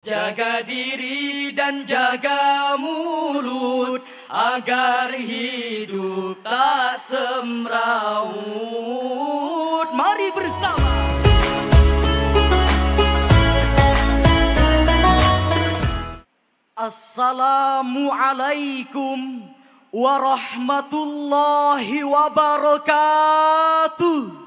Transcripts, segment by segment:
Jaga diri dan jaga mulut agar hidup tak semrawut. Mari bersama. Assalamualaikum warahmatullahi wabarakatuh.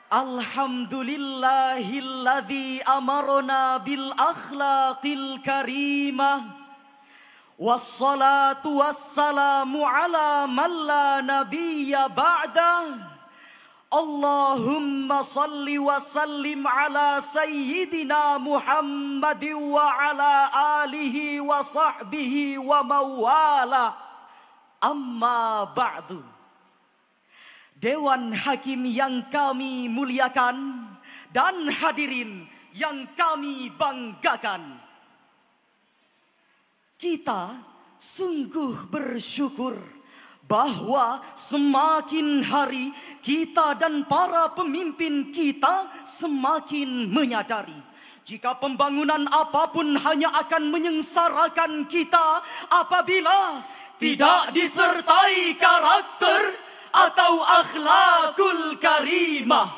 Alhamdulillahilladzi amarna bil akhlaqil karimah. Wassalatu wassalamu ala man la nabiyya ba'dah. Allahumma salli wa sallim ala sayyidina Muhammadin wa ala alihi wa sahbihi wa mawala. Amma ba'du. Dewan Hakim yang kami muliakan dan hadirin yang kami banggakan. Kita sungguh bersyukur bahwa semakin hari kita dan para pemimpin kita semakin menyadari jika pembangunan apapun hanya akan menyengsarakan kita apabila tidak disertai karakter atau akhlakul karimah.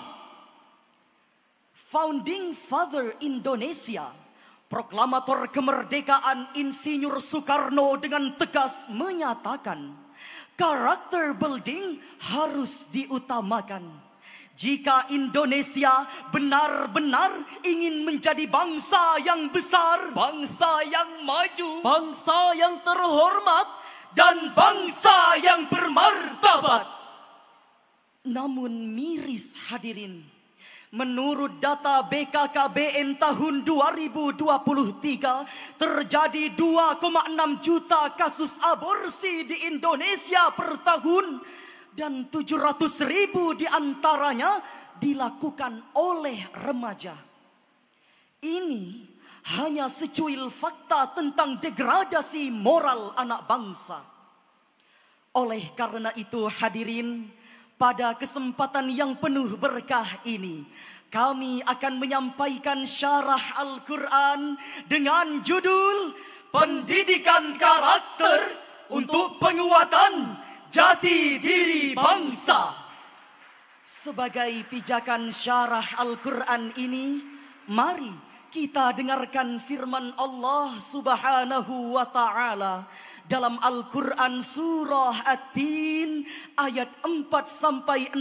Founding Father Indonesia, proklamator kemerdekaan Insinyur Soekarno dengan tegas menyatakan, karakter building harus diutamakan. Jika Indonesia benar-benar ingin menjadi bangsa yang besar, bangsa yang maju, bangsa yang terhormat, dan bangsa yang bermartabat. Namun miris hadirin, menurut data BKKBN tahun 2023 terjadi 2,6 juta kasus aborsi di Indonesia per tahun dan 700.000 diantaranya dilakukan oleh remaja. Ini hanya secuil fakta tentang degradasi moral anak bangsa. Oleh karena itu hadirin, pada kesempatan yang penuh berkah ini, kami akan menyampaikan syarah Al-Quran dengan judul Pendidikan Karakter untuk Penguatan Jati Diri Bangsa. Sebagai pijakan syarah Al-Quran ini, mari kita dengarkan firman Allah Subhanahu wa ta'ala dalam Al-Quran surah At-Tin ayat 4-6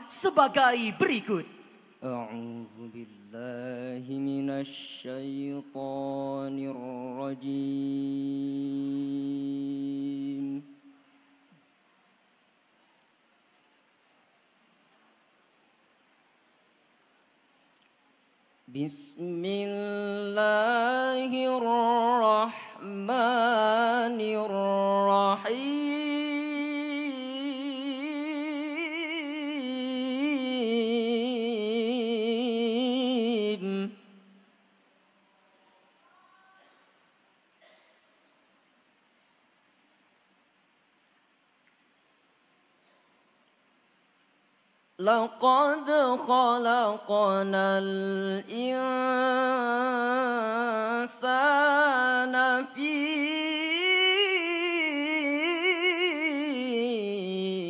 sebagai berikut. A'udzu billahi minasy syaithanir rajim. Bismillahirrahmanirrahim. Laqad khalaqnal insana fi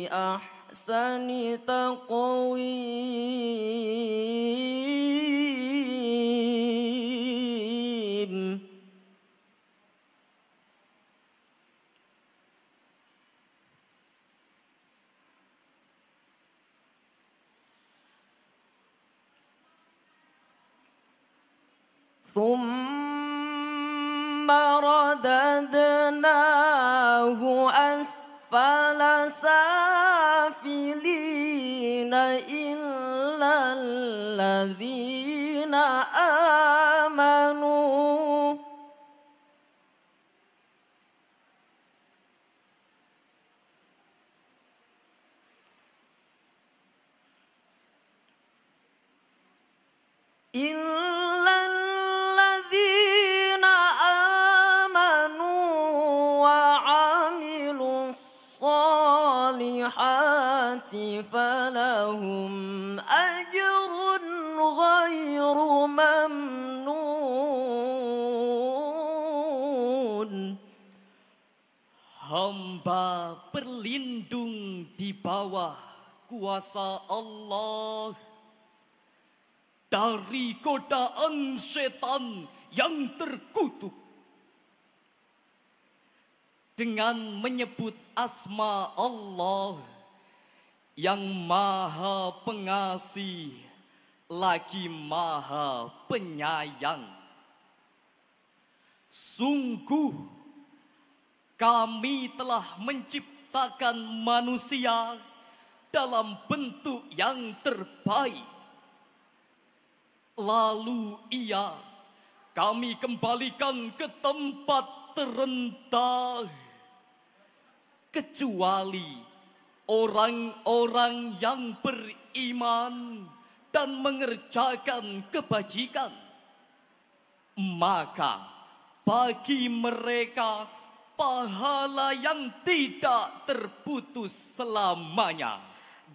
ahsani taqwim. ثم رددناه أسفل سافلين إلا الذين آمنوا فلهم أجر غير Hamba berlindung di bawah kuasa Allah dari godaan setan yang terkutuk. Dengan menyebut asma Allah yang maha pengasih lagi maha penyayang. Sungguh kami telah menciptakan manusia dalam bentuk yang terbaik. Lalu kami kembalikan ke tempat terendah, kecuali orang-orang yang beriman dan mengerjakan kebajikan. Maka bagi mereka pahala yang tidak terputus selamanya.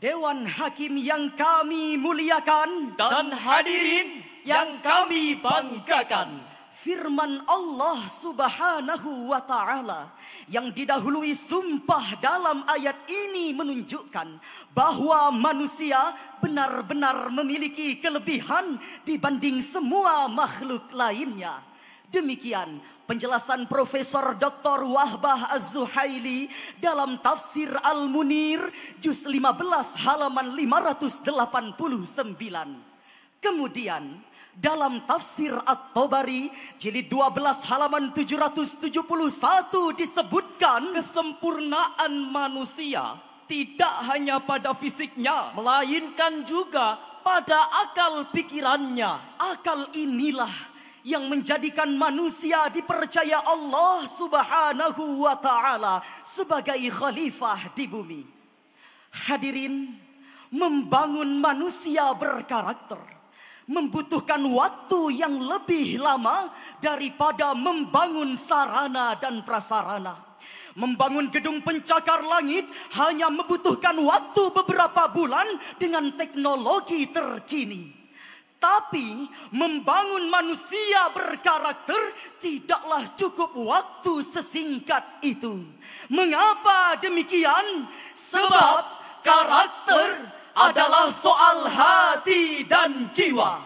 Dewan Hakim yang kami muliakan dan hadirin yang kami banggakan, firman Allah Subhanahu wa Ta'ala yang didahului sumpah dalam ayat ini menunjukkan bahwa manusia benar-benar memiliki kelebihan dibanding semua makhluk lainnya. Demikian penjelasan Profesor Dr. Wahbah Az-Zuhaili dalam Tafsir Al-Munir juz 15 halaman 589. Kemudian dalam Tafsir At-Tabari jilid 12 halaman 771 disebutkan kesempurnaan manusia tidak hanya pada fisiknya, melainkan juga pada akal pikirannya. Akal inilah yang menjadikan manusia dipercaya Allah Subhanahu wa Ta'ala sebagai khalifah di bumi. Hadirin, membangun manusia berkarakter membutuhkan waktu yang lebih lama daripada membangun sarana dan prasarana. Membangun gedung pencakar langit hanya membutuhkan waktu beberapa bulan dengan teknologi terkini. Tapi membangun manusia berkarakter tidaklah cukup waktu sesingkat itu. Mengapa demikian? Sebab karakter adalah soal hati dan jiwa.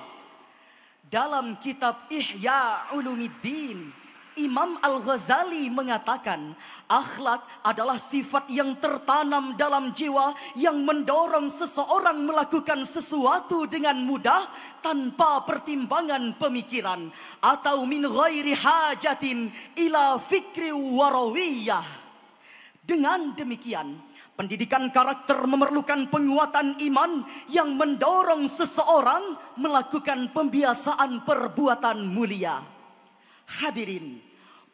Dalam kitab Ihya Ulumuddin, Imam Al-Ghazali mengatakan, akhlak adalah sifat yang tertanam dalam jiwa yang mendorong seseorang melakukan sesuatu dengan mudah tanpa pertimbangan pemikiran atau min ghairi hajatin ila fikri warawiyah. Dengan demikian, pendidikan karakter memerlukan penguatan iman yang mendorong seseorang melakukan pembiasaan perbuatan mulia. Hadirin,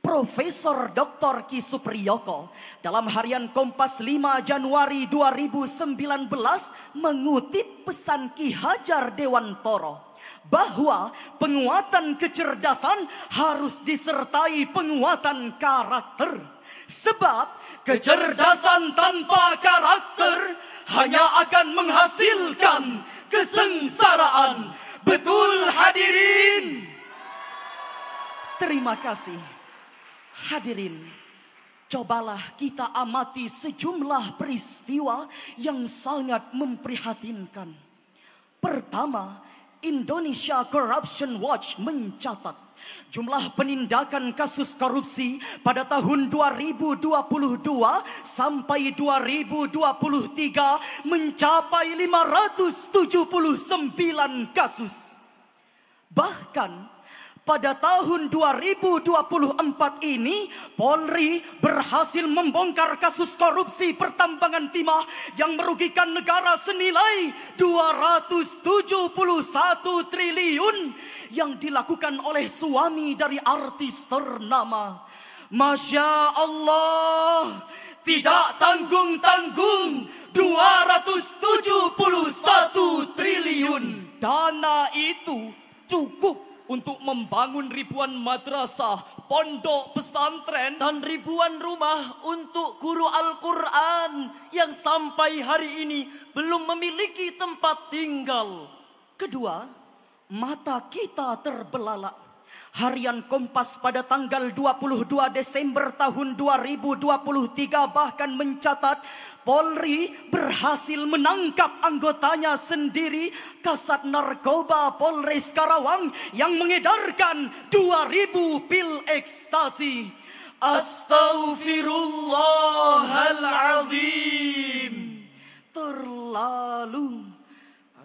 Profesor Dr. Ki Supriyoko dalam harian Kompas 5 Januari 2019 mengutip pesan Ki Hajar Dewantoro bahwa penguatan kecerdasan harus disertai penguatan karakter. Sebab kecerdasan tanpa karakter hanya akan menghasilkan kesengsaraan. Betul hadirin? Terima kasih. Hadirin, cobalah kita amati sejumlah peristiwa yang sangat memprihatinkan. Pertama, Indonesia Corruption Watch mencatat jumlah penindakan kasus korupsi pada tahun 2022 sampai 2023 mencapai 579 kasus. Bahkan pada tahun 2024 ini, Polri berhasil membongkar kasus korupsi pertambangan timah yang merugikan negara senilai 271 triliun yang dilakukan oleh suami dari artis ternama. Masya Allah, tidak tanggung-tanggung 271 triliun. Dana itu cukup untuk membangun ribuan madrasah, pondok pesantren, dan ribuan rumah untuk guru Al-Quran yang sampai hari ini belum memiliki tempat tinggal. Kedua, mata kita terbelalak Harian Kompas pada tanggal 22 Desember tahun 2023 bahkan mencatat Polri berhasil menangkap anggotanya sendiri, Kasat Narkoba Polres Karawang, yang mengedarkan 2000 pil ekstasi. Astaghfirullahaladzim. Terlalu.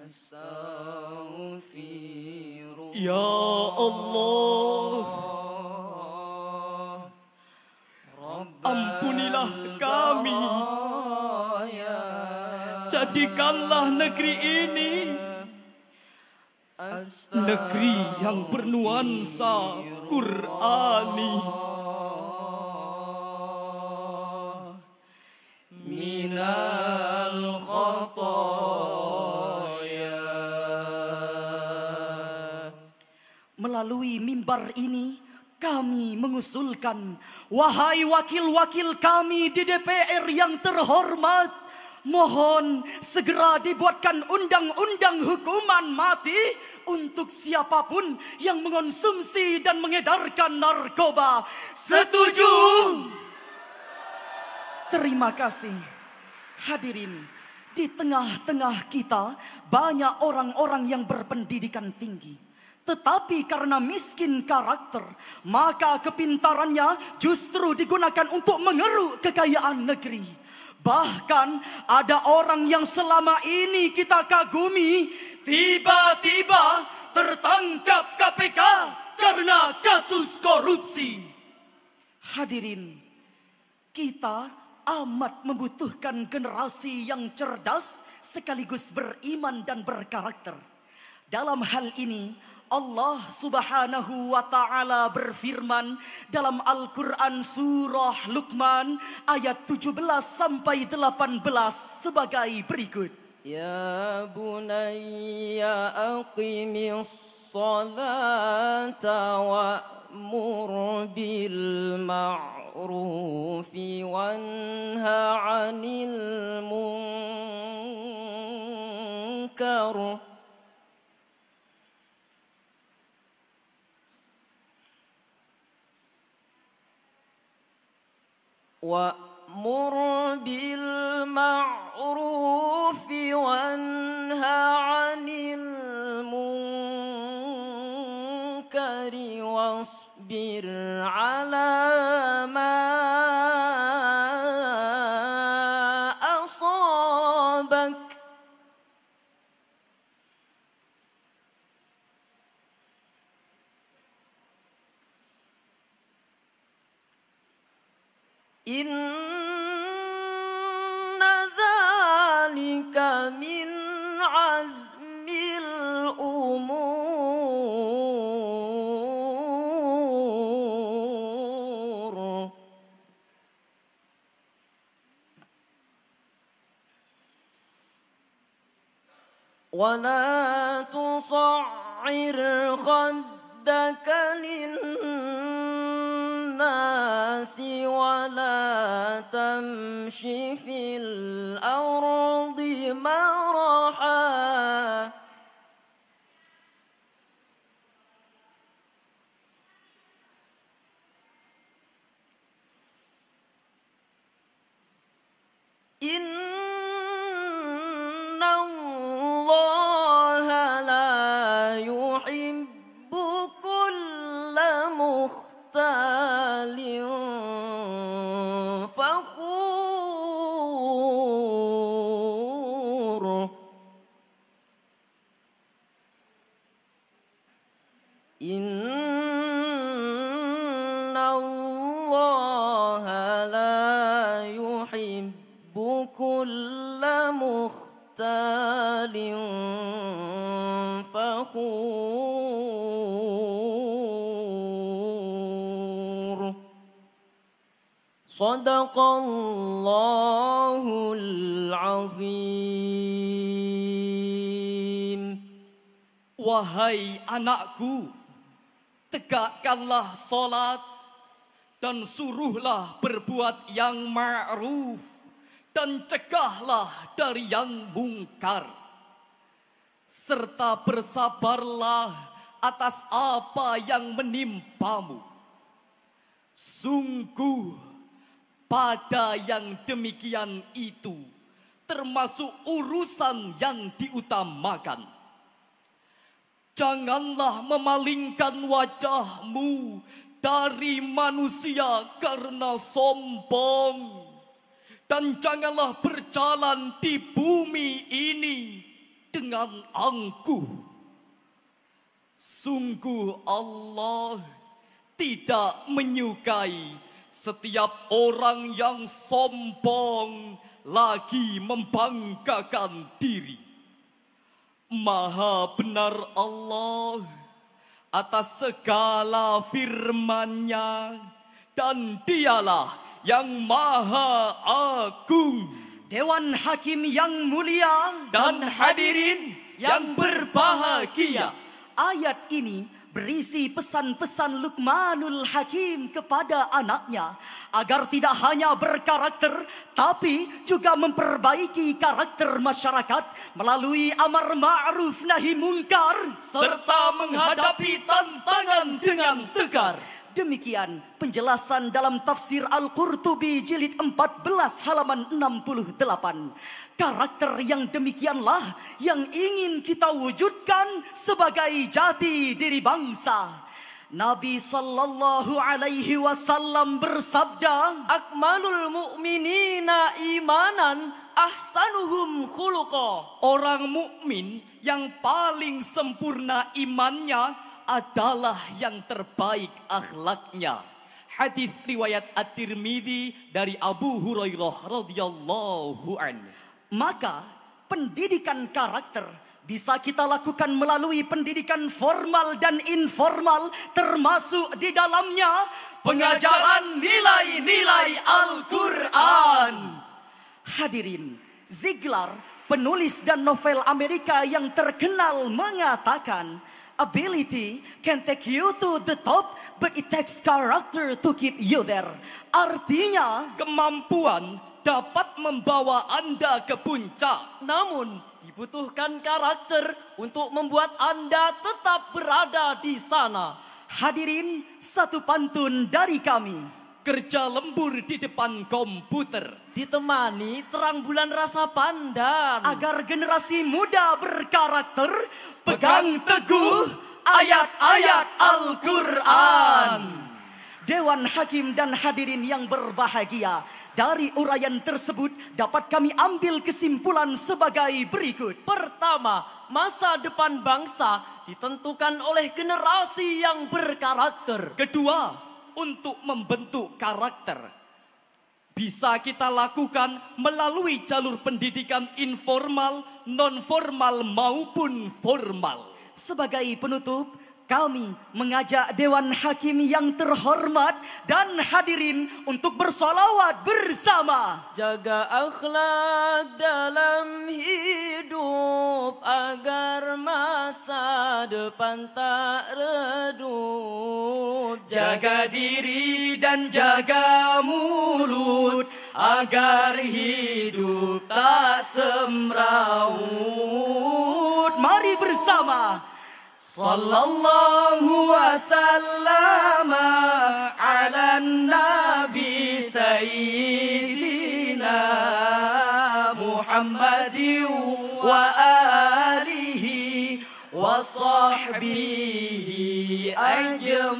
Astaghfirullah. Ya Allah, ampunilah kami. Jadikanlah negeri ini negeri yang bernuansa Qur'ani. Minal khataya. Melalui mimbar ini kami mengusulkan, wahai wakil-wakil kami di DPR yang terhormat, mohon segera dibuatkan undang-undang hukuman mati untuk siapapun yang mengonsumsi dan mengedarkan narkoba. Setuju? Terima kasih. Hadirin, di tengah-tengah kita banyak orang-orang yang berpendidikan tinggi, tetapi karena miskin karakter, maka kepintarannya justru digunakan untuk mengeruk kekayaan negeri. Bahkan ada orang yang selama ini kita kagumi, tiba-tiba tertangkap KPK karena kasus korupsi. Hadirin, kita amat membutuhkan generasi yang cerdas sekaligus beriman dan berkarakter. Dalam hal ini Allah Subhanahu wa ta'ala berfirman dalam Al-Quran surah Luqman ayat 17 sampai 18 sebagai berikut. Ya bunayya aqimis salata wa'mur bil ma'rufi wanha 'anil munkar. Wa'mur bil ma'rufi wanha 'anil munkari wasbir 'ala ma asabak. Inna dzalika min azmil umur. Wala tusa'ir khaddaka linnasi wala tamshi fil ardi maraha. Inna Allaha la yuhibbu kulla mukhtalin fakhur. Inna Allaha la yuhibbu kulla mukhtalin fakhur. Sadaqallahul azim. Wahai anakku, tegakkanlah salat dan suruhlah berbuat yang ma'ruf dan cegahlah dari yang mungkar. Serta bersabarlah atas apa yang menimpamu. Sungguh pada yang demikian itu termasuk urusan yang diutamakan. Janganlah memalingkan wajahmu dari manusia karena sombong. Dan janganlah berjalan di bumi ini dengan angkuh. Sungguh Allah tidak menyukai setiap orang yang sombong lagi membanggakan diri. Maha benar Allah atas segala firman-Nya, dan Dialah yang Maha Agung. Dewan Hakim yang mulia Dan hadirin yang berbahagia, ayat ini berisi pesan-pesan Luqmanul Hakim kepada anaknya agar tidak hanya berkarakter tapi juga memperbaiki karakter masyarakat melalui amar ma'ruf nahi mungkar serta menghadapi tantangan dengan tegar. Demikian penjelasan dalam tafsir Al-Qurtubi jilid 14 halaman 68. Karakter yang demikianlah yang ingin kita wujudkan sebagai jati diri bangsa. Nabi sallallahu alaihi wasallam bersabda, Akmalul mu'minina imanan ahsanuhum khuluqa. Orang mukmin yang paling sempurna imannya adalah yang terbaik akhlaknya. Hadis riwayat At-Tirmidzi dari Abu Hurairah radhiyallahu anhu. maka pendidikan karakter bisa kita lakukan melalui pendidikan formal dan informal, termasuk di dalamnya Pengajaran nilai-nilai Al-Quran. Hadirin, Ziegler, penulis dan novel Amerika yang terkenal mengatakan, ability can take you to the top, but it takes character to keep you there. Artinya, Kemampuan dapat membawa Anda ke puncak. Namun dibutuhkan karakter untuk membuat Anda tetap berada di sana. hadirin, satu pantun dari kami. Kerja lembur di depan komputer, Ditemani terang bulan rasa pandan. Agar generasi muda berkarakter, pegang teguh ayat-ayat Al-Quran. Dewan Hakim dan hadirin yang berbahagia, dari uraian tersebut dapat kami ambil kesimpulan sebagai berikut. Pertama, masa depan bangsa ditentukan oleh generasi yang berkarakter. Kedua, untuk membentuk karakter bisa kita lakukan melalui jalur pendidikan informal, non-formal maupun formal. Sebagai penutup, kami mengajak Dewan Hakim yang terhormat dan hadirin untuk bersolawat bersama. Jaga akhlak dalam hidup agar masa depan tak redup. Jaga diri dan jaga mulut agar hidup tak semrawut. Mari bersama. Sallallahu wasallam ala nabi sayyidina Muhammadin wa alihi wa sahbihi ajma'ina.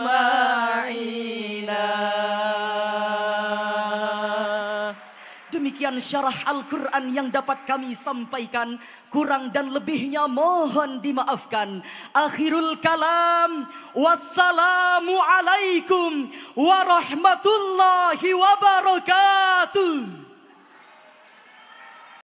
Demikian syarah Al-Quran yang dapat kami sampaikan. Kurang dan lebihnya mohon dimaafkan. Akhirul kalam. Wassalamualaikum warahmatullahi wabarakatuh.